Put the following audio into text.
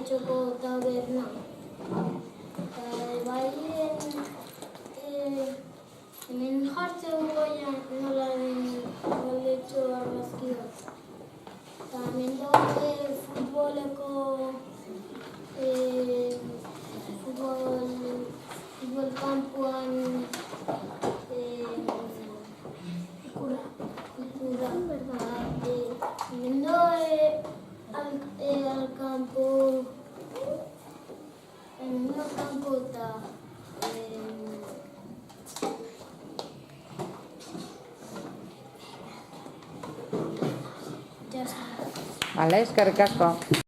Txoko taberna. Bai, hemen jartzen goian nola den goletxo argazki bat. Eta hemen daude futboleko futbol kampuan ikura. Hemen daude al campo eta Vale, eskerrik asko.